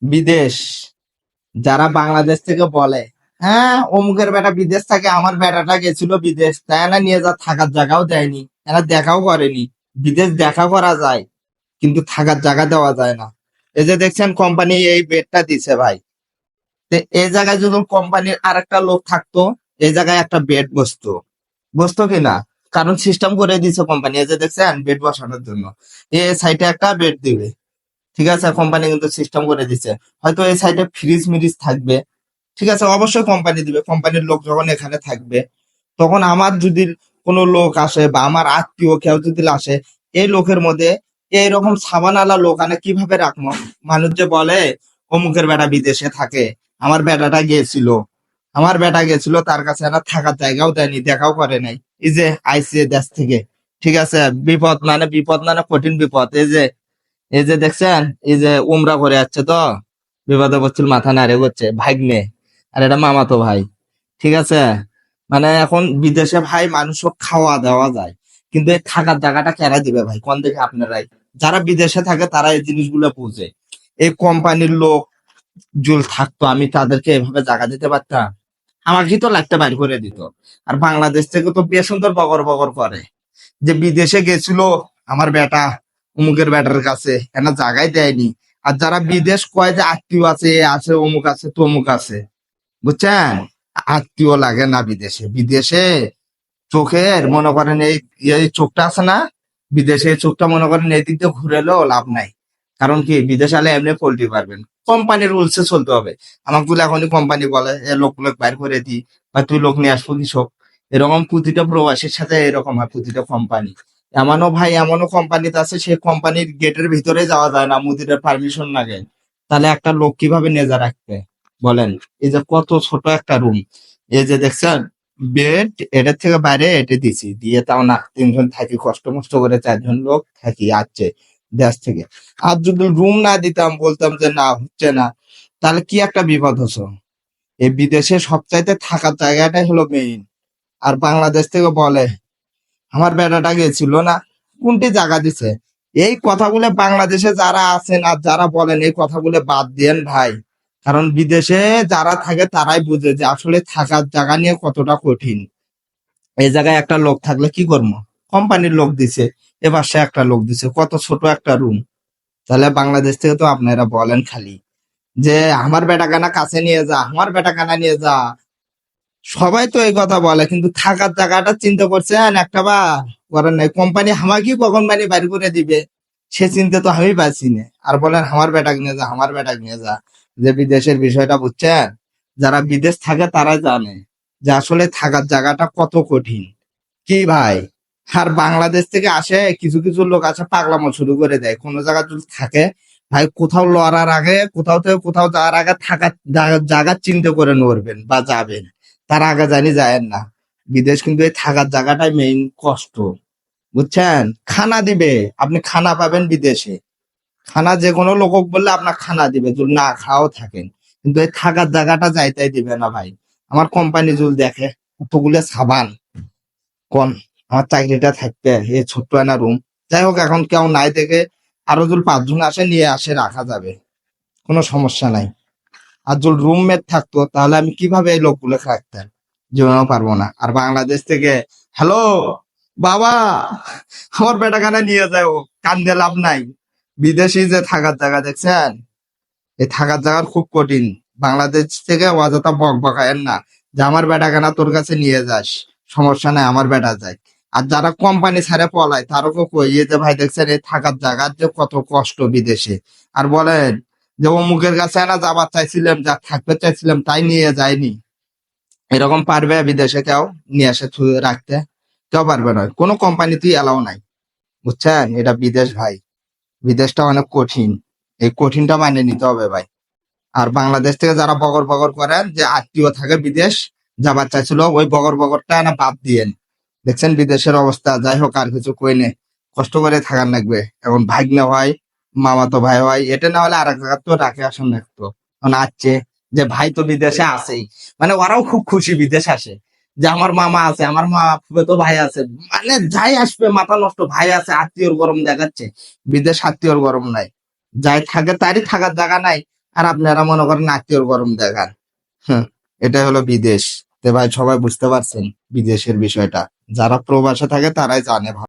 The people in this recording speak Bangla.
বিদেশ যারা বাংলাদেশ থেকে বলে, হ্যাঁ অমুকের বেটা বিদেশ থাকে, আমার বেটাটা গেছিল বিদেশ, তাই না নিয়ে যা থাকার জায়গাও দেয়নি, এরা দেখাও করেনি। বিদেশ দেখা করা যায় কিন্তু থাকার জায়গা দেওয়া যায় না। এই যে দেখছেন কোম্পানি এই বেডটা দিছে ভাই, তো এই জায়গায় যদি কোম্পানির আর একটা লোক থাকতো, এই জায়গায় একটা বেড বসতো, বসতো কিনা? কারণ সিস্টেম করে দিছে কোম্পানি, এই যে দেখছেন বেড বসানোর জন্য এই সাইডে একটা বেড দিবে। ঠিক আছে, কোম্পানি কিন্তু সিস্টেম করে দিছে। হয়তো এই সাইডে ফ্রিজ মিরিজ থাকবে, ঠিক আছে, অবশ্যই কোম্পানি দিবে। কোম্পানির লোক যখন এখানে থাকবে, তখন আমার যদি কোনো লোক আসে বা আমার আত্মীয় কেউ যদি আসে, এই লোকের মধ্যে এইরকম সাবানালা লোক আনে কিভাবে রাখবো? মানুষ যে বলে অমুকের বেটা বিদেশে থাকে, আমার বেটাটা গিয়েছিল, আমার বেটা গেছিল, তার কাছে না থাকার জায়গাও দেয়নি, দেখাও করে নাই। এই যে আইসি দেশ থেকে, ঠিক আছে, বিপদ মানে কঠিন বিপদ। এই যে দেখছেন, এই যে উমরা করে যাচ্ছে, তো বিপদে পড়ছিল, মাথা নাড়ে করছে ভাগ্নে, আর এটা মামাতো ভাই। ঠিক আছে, মানে এখন বিদেশে ভাই মানুষও খাওয়া দাওয়া যায়, কিন্তু এই থাকার জায়গাটা কেনা দিবে ভাই? কোন দেখে আপনারাই, যারা বিদেশে থাকে তারা এই জিনিসগুলো বুঝে। এই কোম্পানির লোক জুল থাকতো, আমি তাদেরকে এভাবে জায়গা দিতে পারতাম? আমাকে তো লাগতে বাইর করে দিত। আর বাংলাদেশ থেকে তো বেশ সুন্দর বগর বগর করে যে বিদেশে গেছিল আমার বেটা অমুকের বেটার কাছে, এনা জায়গায় দেয়নি। আর যারা বিদেশ কয় যে আত্মীয় আছে, এ আছে, অমুক আছে, তমুক আছে, বুঝছেন? আত্মীয় লাগে না বিদেশে। বিদেশে চোখের মনে করেন এই চোখটা আছে না, বিদেশে এই চোখটা মনে করেন এই দিক দিয়ে ঘুরেলেও লাভ নাই। কারণ কি, বিদেশে আলে এমনি পল্টি পারবেন, কোম্পানির রুলসে চলতে হবে। আমাকে বলে এখনই কোম্পানি বলে এ লোক লোক বাইর করে দি, বা তুই লোক নিয়ে আসবো কৃষক। এরকম প্রতিটা প্রবাসীর সাথে এরকম হয়, প্রতিটা কোম্পানি। এমনও ভাই, এমনও কোম্পানিতে আছে, সেই কোম্পানির গেটের ভিতরে যাওয়া যায় না, মুদিরের পারমিশন লাগে। তাহলে একটা লোক কিভাবে নেজা রাখবে বলেন? এই যে কত ছোট একটা রুম, এই যে দেখছেন বেড, এটার থেকে বাইরে এটে দিছি, দিয়ে তাও না তিনজন থাকি, কষ্ট মষ্ট করে চারজন লোক থাকি আসছে দেশ থেকে। আর যদি রুম না দিতাম, বলতাম যে না হচ্ছে না, তাহলে কি একটা বিপদ হতো। এই বিদেশে সবচাইতে থাকার জায়গাটাই হলো মেইন। আর বাংলাদেশ থেকে বলে আমার বেটাটা গেছিল না, কোনটি জায়গা দিছে? এই কথাগুলো বাংলাদেশে যারা আছেন আর যারা বলেন, এই কথাগুলো বাদ দিয়েন ভাই। কারণ বিদেশে যারা থাকে তারাই বুঝে যে আসলে থাকার জায়গা নিয়ে কতটা কঠিন। এই জায়গায় একটা লোক থাকলে কি করবো? কোম্পানির লোক দিছে, এবার সে একটা লোক দিছে, কত ছোট একটা রুম। তাহলে বাংলাদেশ থেকে তো আপনারা বলেন খালি যে আমার বেটাখানা কাছে নিয়ে যা, আমার বেটাখানা নিয়ে যা, সবাই তো এই কথা বলে, কিন্তু থাকার জায়গাটা চিন্তা করছেন একটা বার? করেন নাই। কোম্পানি আমাকে কখন মানে বাড়ি করে দিবে সে চিন্তা তো আমি পাচ্ছি না, আর বলেন আমার বেটা নিয়ে যা, আমার বেটা নিয়ে যা। যে বিদেশের বিষয়টা বুঝছেন, যারা বিদেশ থাকে তারা জানে যে আসলে থাকার জায়গাটা কত কঠিন। কি ভাই? আর বাংলাদেশ থেকে আসে কিছু কিছু লোক আছে, পাগলামো শুরু করে দেয় কোনো জায়গা যদি থাকে। ভাই কোথাও লড়ার আগে, কোথাও থেকে কোথাও যাওয়ার আগে থাকার জায়গা চিন্তা করে নড়বেন বা যাবেন, তার আগে জানি যায়েন না। বিদেশ কিন্তু এই থাকার জায়গাটাই মেইন কষ্ট, বুঝছেন? খানা দিবে, আপনি খানা পাবেন বিদেশে, খানা যে কোনো লোক বললে আপনার খানা দিবে যদি না খাওয়াও থাকেন, কিন্তু এই থাকার জায়গাটা যাইতেই দিবে না ভাই। আমার কোম্পানি যদি দেখে কতগুলো সাবান, কোন আমার চাকরিটা থাকবে এই ছোট্ট একটা রুম। যাই হোক, এখন কেউ নাই দেখে আরো যদি পাঁচজন আসে, নিয়ে আসে রাখা যাবে, কোনো সমস্যা নাই। আর যদি রুমমেট থাকতো তাহলে আমি কিভাবে এই লোকগুলো রাখতাম? জীবনেও পারবো না। আর বাংলাদেশ থেকে হ্যালো বাবা, আমার বেটাখানা নিয়ে যাও, কান্দে লাভ নাই। বিদেশি যে থাকার জায়গা দেখছেন, এই থাকার জায়গা খুব কঠিন। বাংলাদেশ থেকে অযথা বক বকায়েন না যে আমার বেটাখানা তোর কাছে নিয়ে যাস, সমস্যা নাই, আমার বেটা যায়। আর যারা কোম্পানি ছাড়ে পলায় তারও কই যে ভাই দেখছেন এই থাকার জায়গার যে কত কষ্ট বিদেশে। আর বলেন যে অমুকের কাছে না যাবার চাইছিলাম, যা থাকতে চাইছিলাম তাই নিয়ে যায়নি, এরকম পারবে বিদেশে কেউ নিয়ে এসে রাখতে? কেউ পারবে না, কোনো কোম্পানিতেই এলাও নাই। বুঝছেন? এটা বিদেশ ভাই, বিদেশটা অনেক কঠিন, এই কঠিনটা মানে নিতে হবে ভাই। আর বাংলাদেশ থেকে যারা বগর বগর করেন যে আত্মীয় থাকে বিদেশ যাবার চাইছিল, ওই বগর বগরটা না বাদ দিয়েন। দেখছেন বিদেশের অবস্থা। যাই হোক, আর কিছু কই নে, কষ্ট করে থাকার লাগবে। এখন ভাগ্নে হয়, মামাতো ভাই হয়, এটা না হলে আর এক জায়গা তো রাখে আসেন রাখতো। এখন আসছে যে ভাই তো বিদেশে আছেই, মানে ওরাও খুব খুশি বিদেশ আসে যে আমার মামা আছে, আমার মা তো ভাই আছে, মানে যাই আসবে মাথা নষ্ট, ভাই আছে, আত্মীয়র গরম দেখাচ্ছে। বিদেশ আত্মীয়র গরম নাই, যাই থাকে তারই থাকার জায়গা নাই, আর আপনারা মনে করেন আত্মীয়র গরম দেখান। হ্যাঁ, এটাই হলো বিদেশ। তো ভাই সবাই বুঝতে পারছেন বিদেশের বিষয়টা। যারা প্রবাসে থাকে তারাই জানে ভালো।